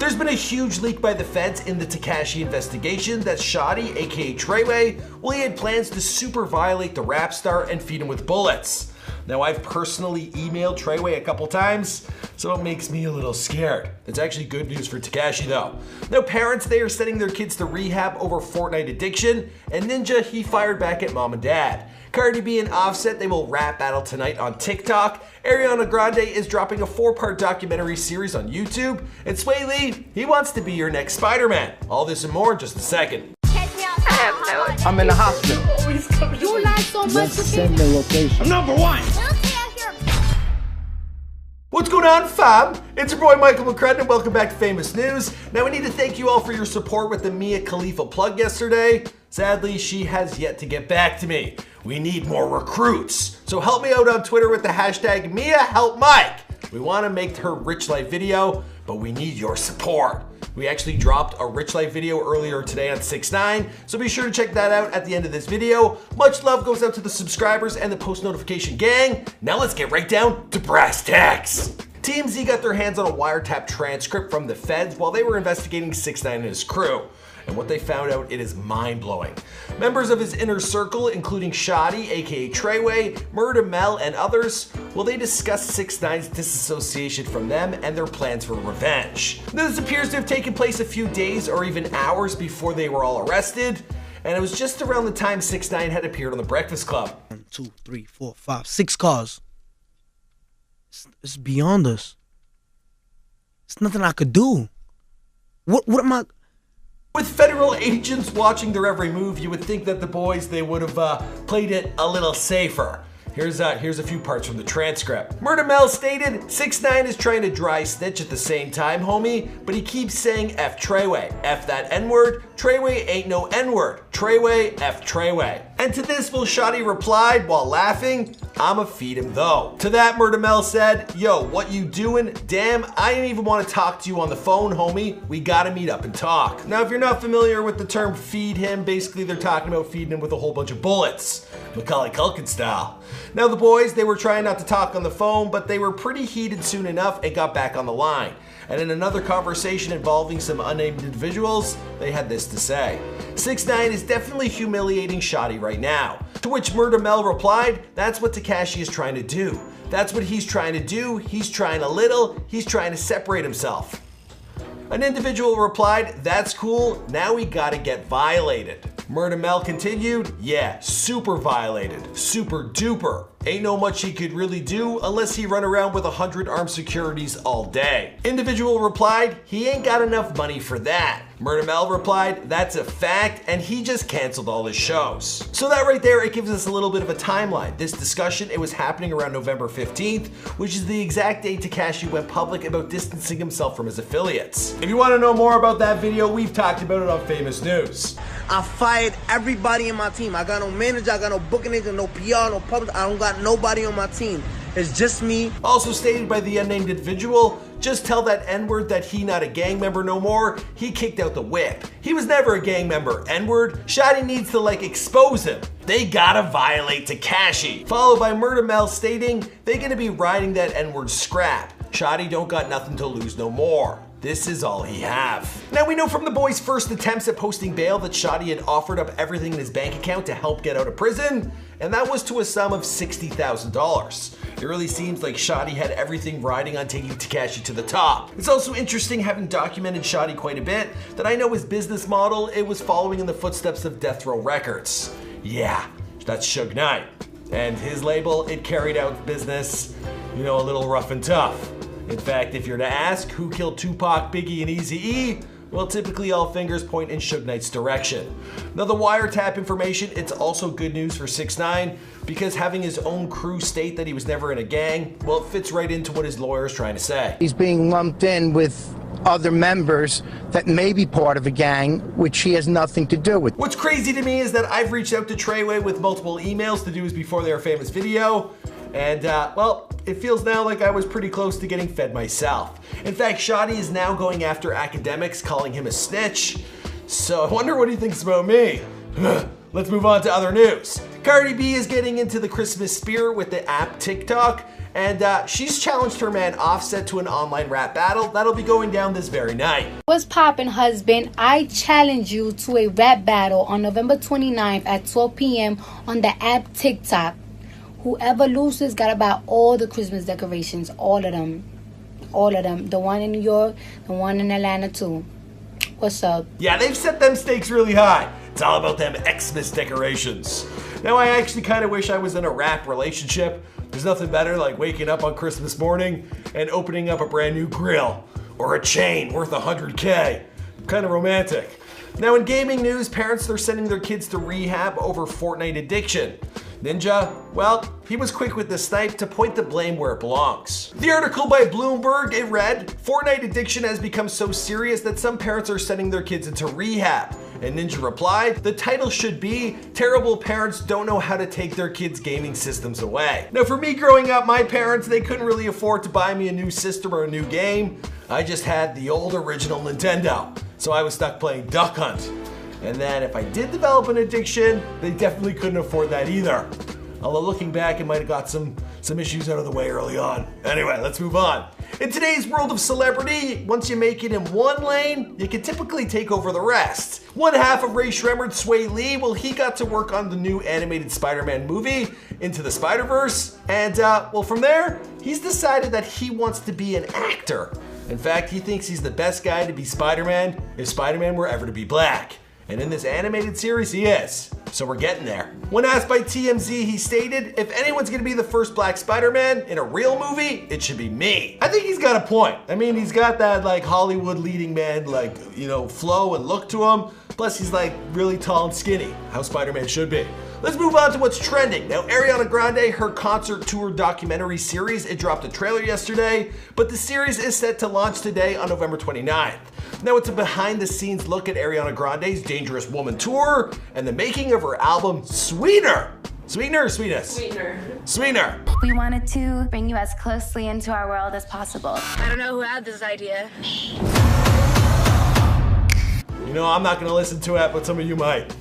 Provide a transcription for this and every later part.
There's been a huge leak by the feds in the Tekashi investigation that Shotti, aka Treyway, well, he had plans to super violate the rap star and feed him with bullets. Now, I've personally emailed Treyway a couple times, so it makes me a little scared. It's actually good news for Tekashi though. Now, parents, they are sending their kids to rehab over Fortnite addiction, and Ninja, he fired back at mom and dad. Cardi B and Offset, they will rap battle tonight on TikTok. Ariana Grande is dropping a 4-part documentary series on YouTube. And Sway Lee, he wants to be your next Spider-Man. All this and more in just a second. I'm in the hospital. You lie so much. Just send the location. I'm number one. What's going on, fam? It's your boy Michael McCrudden and welcome back to Famous News. Now, we need to thank you all for your support with the Mia Khalifa plug yesterday. Sadly, she has yet to get back to me. We need more recruits. So help me out on Twitter with the hashtag MiaHelpMike. We want to make her Rich Life video, but we need your support. We actually dropped a Rich Life video earlier today on 6ix9ine, so be sure to check that out at the end of this video. Much love goes out to the subscribers and the post notification gang. Now let's get right down to brass tacks. TMZ got their hands on a wiretap transcript from the feds while they were investigating 6ix9ine and his crew. And what they found out, it is mind-blowing. Members of his inner circle, including Shotti, aka Treyway, Murder Mel, and others, well, they discussed 6ix9ine's disassociation from them and their plans for revenge. Now, this appears to have taken place a few days or even hours before they were all arrested, and it was just around the time 6ix9ine had appeared on the Breakfast Club. 1, 2, 3, 4, 5, 6 cars. It's beyond us. There's nothing I could do. What am I? With federal agents watching their every move, you would think that the boys, they would have played it a little safer. Here's a few parts from the transcript. Murder Mel stated, 6ix9ine is trying to dry snitch at the same time, homie, but he keeps saying F Treyway. F that N-word. Treyway ain't no N-word. Treyway, F Treyway. And to this, Shotti replied while laughing, I'ma feed him though. To that, Murder Mel said, yo, what you doing? Damn, I didn't even want to talk to you on the phone, homie. We gotta meet up and talk. Now, if you're not familiar with the term feed him, basically they're talking about feeding him with a whole bunch of bullets. Macaulay Culkin style. Now, the boys, they were trying not to talk on the phone, but they were pretty heated soon enough and got back on the line. And in another conversation involving some unnamed individuals, they had this to say. 6ix9ine is definitely humiliating Shotti right now. To which Murder Mel replied, that's what Tekashi is trying to do. That's what he's trying to do. He's trying a little. He's trying to separate himself. An individual replied, that's cool. Now we gotta get violated. Murder Mel continued, yeah, super violated. Super duper. Ain't no much he could really do unless he run around with 100 armed securities all day. Individual replied, he ain't got enough money for that. Murder Mel replied, that's a fact, and he just canceled all his shows. So that right there, it gives us a little bit of a timeline. This discussion, it was happening around November 15th, which is the exact day Tekashi went public about distancing himself from his affiliates. If you want to know more about that video, we've talked about it on Famous News. I fired everybody in my team. I got no manager, I got no booking agent, no PR, no public. I don't got nobody on my team. It's just me. Also stated by the unnamed individual, just tell that N-word that he not a gang member no more. He kicked out the whip. He was never a gang member, N-word. Shotti needs to expose him. They gotta violate Tekashi. Followed by Murder Mel stating, they gonna be riding that N-word scrap. Shotti don't got nothing to lose no more. This is all he have. Now, we know from the boys' first attempts at posting bail that Shotti had offered up everything in his bank account to help get out of prison, and that was to a sum of $60,000. It really seems like Shotti had everything riding on taking Tekashi to the top. It's also interesting, having documented Shotti quite a bit, that I know his business model, it was following in the footsteps of Death Row Records. Yeah, that's 6ix9ine. And his label, it carried out business, a little rough and tough. In fact, if you're to ask who killed Tupac, Biggie, and Eazy-E, well, typically all fingers point in 6ix9ine's direction. Now, the wiretap information, it's also good news for 6ix9ine, because having his own crew state that he was never in a gang, well, it fits right into what his lawyer is trying to say. He's being lumped in with other members that may be part of a gang, which he has nothing to do with. What's crazy to me is that I've reached out to Treyway with multiple emails to do his Before They Are Famous video, and, well, it feels now like I was pretty close to getting fed myself. In fact, Shotti is now going after academics, calling him a snitch. So I wonder what he thinks about me. Let's move on to other news. Cardi B is getting into the Christmas spirit with the app TikTok, and she's challenged her man Offset to an online rap battle that'll be going down this very night. What's poppin', husband? I challenge you to a rap battle on November 29th at 12 p.m. on the app TikTok. Whoever loses got to buy all the Christmas decorations, all of them. All of them. The one in New York, the one in Atlanta too. What's up? Yeah, they've set them stakes really high. It's all about them Xmas decorations. Now, I actually kind of wish I was in a rap relationship. There's nothing better like waking up on Christmas morning and opening up a brand new grill or a chain worth $100K. Kind of romantic. Now, in gaming news, parents are sending their kids to rehab over Fortnite addiction. Ninja, well, he was quick with the snipe to point the blame where it belongs. The article by Bloomberg, it read, Fortnite addiction has become so serious that some parents are sending their kids into rehab. And Ninja replied, the title should be, Terrible Parents Don't Know How to Take Their Kids' Gaming Systems Away. Now for me growing up, my parents, they couldn't really afford to buy me a new system or a new game. I just had the old original Nintendo. So I was stuck playing Duck Hunt. And then if I did develop an addiction, they definitely couldn't afford that either. Although looking back, it might have got some issues out of the way early on. Anyway, let's move on. In today's world of celebrity, once you make it in one lane, you can typically take over the rest. One half of Ray Shremmerd's Sway Lee, well, he got to work on the new animated Spider-Man movie, Into the Spider-Verse, and well, from there, he's decided that he wants to be an actor. In fact, he thinks he's the best guy to be Spider-Man if Spider-Man were ever to be black. And in this animated series, he is. So we're getting there. When asked by TMZ, he stated, if anyone's gonna be the first black Spider-Man in a real movie, it should be me. I think he's got a point. I mean, he's got that like Hollywood leading man, like, you know, flow and look to him. Plus he's like really tall and skinny, how Spider-Man should be. Let's move on to what's trending. Now, Ariana Grande, her concert tour documentary series, it dropped a trailer yesterday, but the series is set to launch today on November 29th. Now, it's a behind-the-scenes look at Ariana Grande's Dangerous Woman tour and the making of her album, Sweetener. Sweetener or Sweetness? Sweetener. Sweetener. We wanted to bring you as closely into our world as possible. I don't know who had this idea. You know, I'm not gonna listen to it, but some of you might.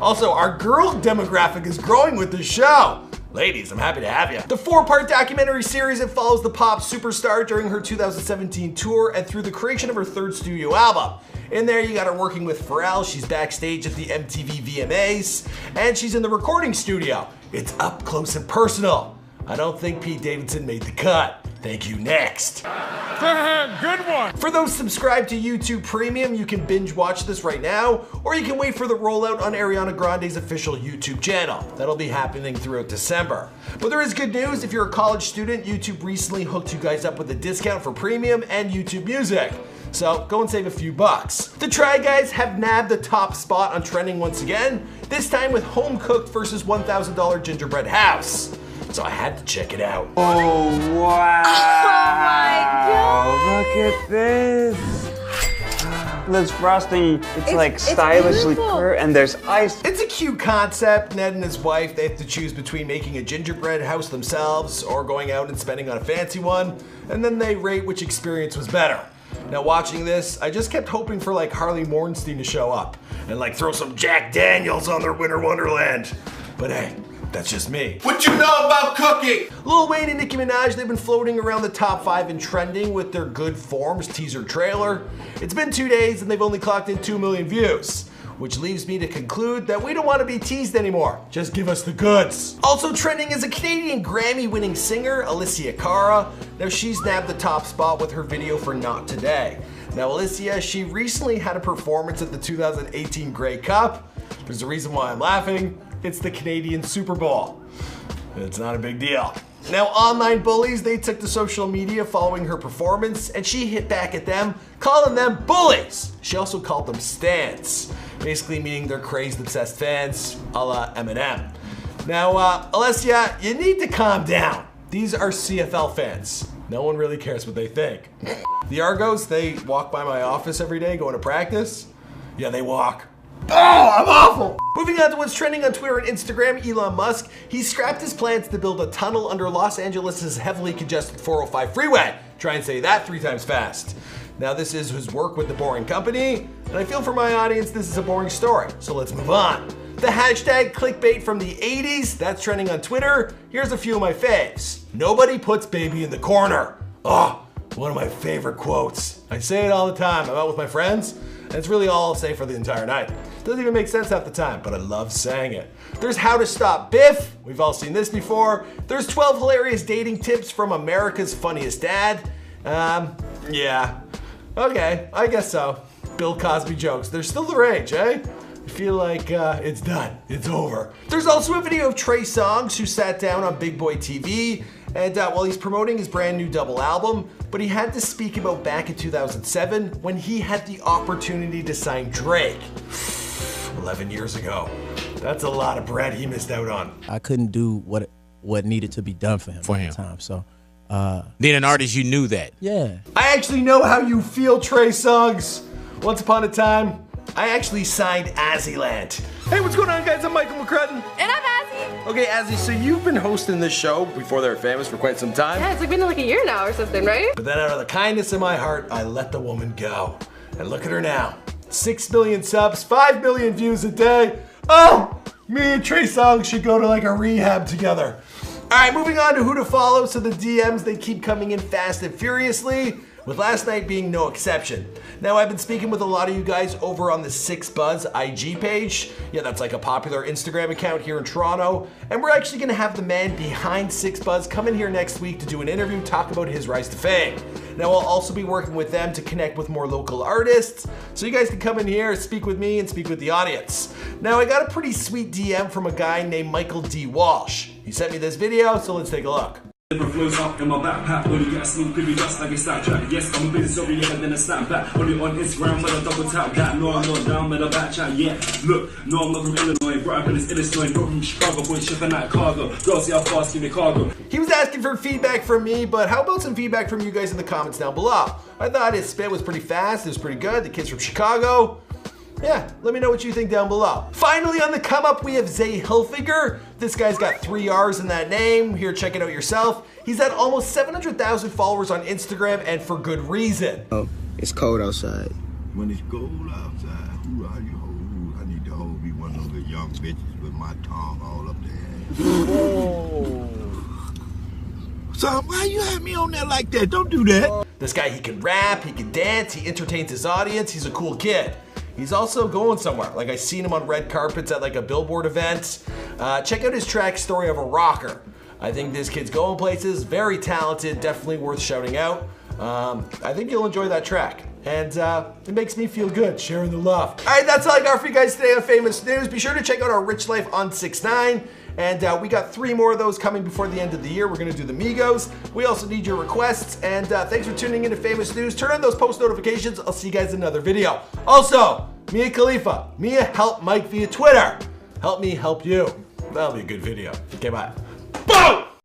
Also, our girl demographic is growing with this show. Ladies, I'm happy to have you. The 4-part documentary series, it follows the pop superstar during her 2017 tour and through the creation of her 3rd studio album. In there, you got her working with Pharrell, she's backstage at the MTV VMAs, and she's in the recording studio. It's up close and personal. I don't think Pete Davidson made the cut. Thank you, next. Good one. For those subscribed to YouTube Premium, you can binge watch this right now, or you can wait for the rollout on Ariana Grande's official YouTube channel. That'll be happening throughout December. But there is good news. If you're a college student, YouTube recently hooked you guys up with a discount for Premium and YouTube Music. So go and save a few bucks. The Try Guys have nabbed the top spot on trending once again, this time with Home Cooked versus $1,000 Gingerbread House. So I had to check it out. Oh, wow. Oh my God. Look at this. This frosting, it's like stylishly curved, and there's ice. It's a cute concept. Ned and his wife, they have to choose between making a gingerbread house themselves or going out and spending on a fancy one, and then they rate which experience was better. Now watching this, I just kept hoping for like Harley Morenstein to show up and like throw some Jack Daniels on their Winter Wonderland. But hey, that's just me. What you know about cooking? Lil Wayne and Nicki Minaj, they've been floating around the top 5 in trending with their Good Forms teaser trailer. It's been 2 days and they've only clocked in 2 million views, which leaves me to conclude that we don't want to be teased anymore. Just give us the goods. Also trending is a Canadian Grammy-winning singer, Alicia Cara. Now she's nabbed the top spot with her video for Not Today. Now Alicia, she recently had a performance at the 2018 Grey Cup. There's a reason why I'm laughing. It's the Canadian Super Bowl. It's not a big deal. Now, online bullies, they took to social media following her performance, and she hit back at them, calling them bullies. She also called them stans, basically meaning they're crazed, obsessed fans, a la Eminem. Now, Alessia, you need to calm down. These are CFL fans. No one really cares what they think. The Argos, they walk by my office every day going to practice. Yeah, they walk. Oh, I'm awful! Moving on to what's trending on Twitter and Instagram, Elon Musk, he scrapped his plans to build a tunnel under Los Angeles' heavily congested 405 freeway. Try and say that 3 times fast. Now this is his work with The Boring Company, and I feel for my audience this is a boring story, so let's move on. The hashtag clickbait from the 80s, that's trending on Twitter. Here's a few of my faves. Nobody puts baby in the corner. Oh, one of my favorite quotes. I say it all the time. I'm out with my friends, and it's really all I'll say for the entire night. Doesn't even make sense half the time, but I love saying it. There's how to stop Biff. We've all seen this before. There's 12 hilarious dating tips from America's Funniest Dad. Yeah. Okay, I guess so. Bill Cosby jokes. They're still the rage, eh? I feel like it's done. It's over. There's also a video of Trey Songz who sat down on Big Boy TV and while he's promoting his brand new double album, but he had to speak about back in 2007 when he had the opportunity to sign Drake. 11 years ago. That's a lot of bread he missed out on. I couldn't do what needed to be done for him at the time. So being an artist, you knew that. Yeah. I actually know how you feel, Trey Songz. Once upon a time, I actually signed Azzyland. Hey, what's going on, guys? I'm Michael McCrutton. And I'm Azzy. Okay, Azzy, so you've been hosting this show before they were famous for quite some time. Yeah, it's like been like a year now or something, right? But then out of the kindness of my heart, I let the woman go. And look at her now. 6 million subs, 5 million views a day. Oh, me and Trey Songz should go to like a rehab together. All right, moving on to who to follow. So the DMs, they keep coming in fast and furiously, with last night being no exception. Now, I've been speaking with a lot of you guys over on the 6buzz IG page. Yeah, that's like a popular Instagram account here in Toronto. And we're actually gonna have the man behind 6buzz come in here next week to do an interview, talk about his rise to fame. Now, I'll also be working with them to connect with more local artists, so you guys can come in here, speak with me, and speak with the audience. Now, I got a pretty sweet DM from a guy named Michael D. Walsh. He sent me this video, so let's take a look. Flows up in my backpack, only get a smooth creepy just like a Snapchat. Yes, I'm a bit sorry, yeah, then a snapback. Only on Instagram when I double tap that. No, I'm not down with a back chat, yeah. Look, no, I'm not from Illinois, brought up in this Illinois, brought from Chicago, boy, shipping that cargo. Girls see how fast give me cargo. He was asking for feedback from me, but how about some feedback from you guys in the comments down below? I thought his spit was pretty fast, it was pretty good. The kid's from Chicago. Yeah, let me know what you think down below. Finally on the come up, we have Zay Hilfiger. This guy's got 3 R's in that name. Here, check it out yourself. He's at almost 700,000 followers on Instagram, and for good reason. Oh, it's cold outside. When it's cold outside, who are you? I need to hold me one of those young bitches with my tongue all up there. Oh. So why you have me on there like that? Don't do that. This guy, he can rap, he can dance, he entertains his audience, he's a cool kid. He's also going somewhere. Like, I seen him on red carpets at like a Billboard event. Check out his track Story of a Rocker. I think this kid's going places, very talented, definitely worth shouting out. I think you'll enjoy that track. And it makes me feel good, sharing the love. All right, that's all I got for you guys today on Famous News. Be sure to check out our Rich Life on 6ix9ine. And we got 3 more of those coming before the end of the year. We're gonna do the Migos. We also need your requests. And thanks for tuning into Famous News. Turn on those post notifications. I'll see you guys in another video. Also, Mia Khalifa. Mia help Mike via Twitter. Help me help you. That'll be a good video. Okay, bye.